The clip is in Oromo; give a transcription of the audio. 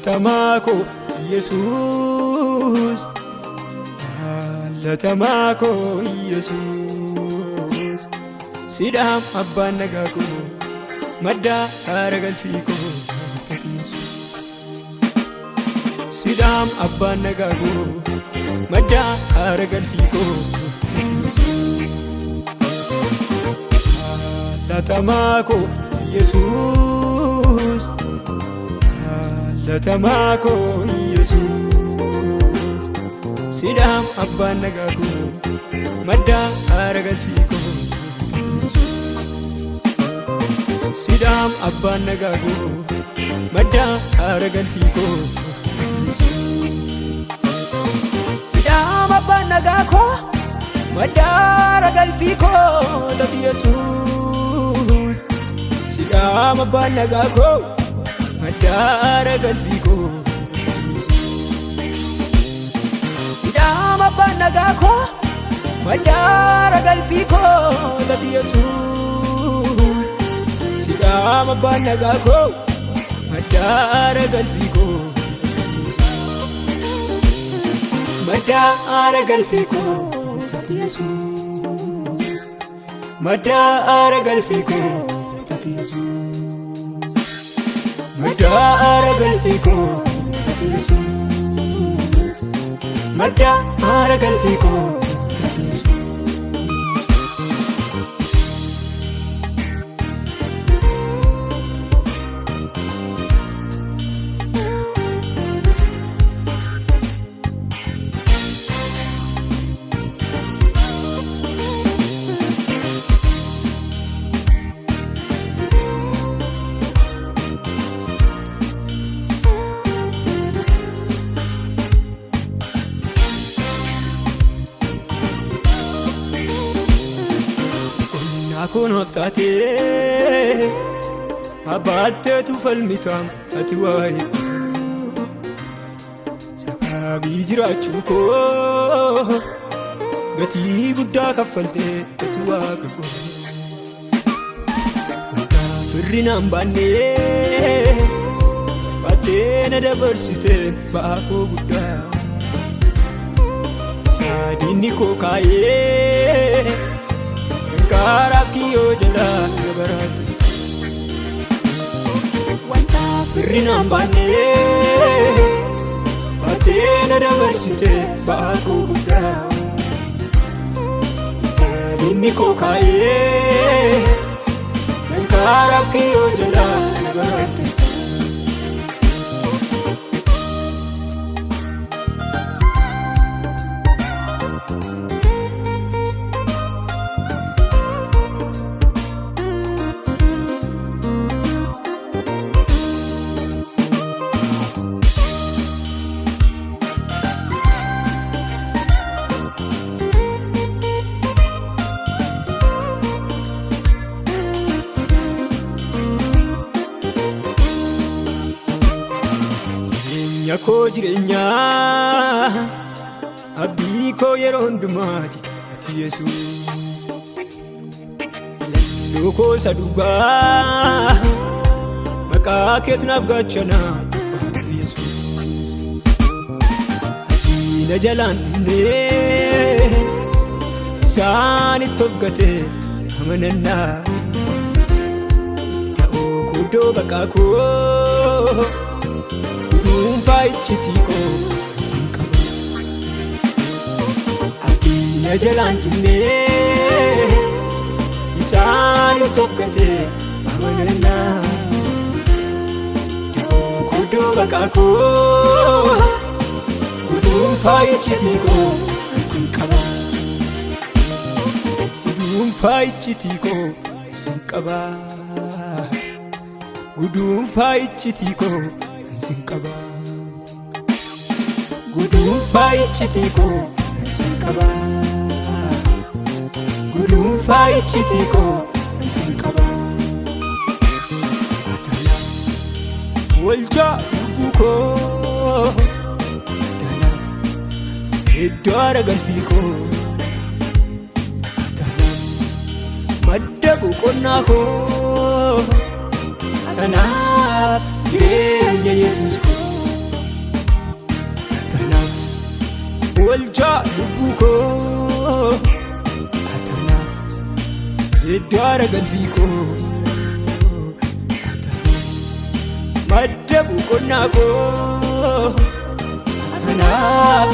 Tamako Jesus, Tamako Jesus, Sidam Abba Nagako, Madda Aragalfiko, Sidam Abba Nagako, Madda Aragalfiko, Tamako Jesus, Tamako Jesus, Sidam Abba Nagako, Madda Aragalfiko, Sidam Abba Nagako, Madda Aragalfiko, Sidam Abba Nagako, Madda Aragalfiko, Tati Jesus, Sidam Abba Nagako, Madda Aragalfiko, Sidam Abba Nagako, Madda Aragalfiko, Tati Jesus, Sidam Abba Nagako, Madda Aragalfiko, Madda Aragalfiko, Tati Jesus, Madda Aragalfiko, Tati Jesus, Madda Aragalfiko, Tati Jesus, Madda Aragalfiko, Tati Jesus. Kun haftate abatte tu falmitam ati wa'i sababi jiraachuu koo gatii guddaa kaffalte ati waaqa koo wanta firrinaan baannee baatee na dabarsite ba'aa koo guddaa saadinni koo kaayee Karaf kiyo jala gabarate wanta firrinaan baannee baatee na dabarsite ba'aa koo guddaa saadinni koo kaayee karaf kiyo jala gabarate Ko jirenya abdii koo yeroo hundumaati ati Yesuus filannoo koo isa dhugaa maqaa keetiin afgaachana ati Yesuus ati na jalaan dhumnee isaanitti of gatee amanannaa na'oo kuddoo baqaa koo Faichitiko sinkaba Abdina jalan dumne Isani tofkate amanana Kudu bakako Kudu faichitiko sinkaba Kudu faichitiko sinkaba Kudu faichitiko sinkaba Gudun faichitiko sinkaba Gudun faichitiko sinkaba Atala walja buko Atala iddo aragalfiko Atala madda boqonnaa koo Atala jireenya Yesuus koo oolchaa lubbuu koo atanaaf iddoo aara galfii koo madda boqonnaa koo atanaaf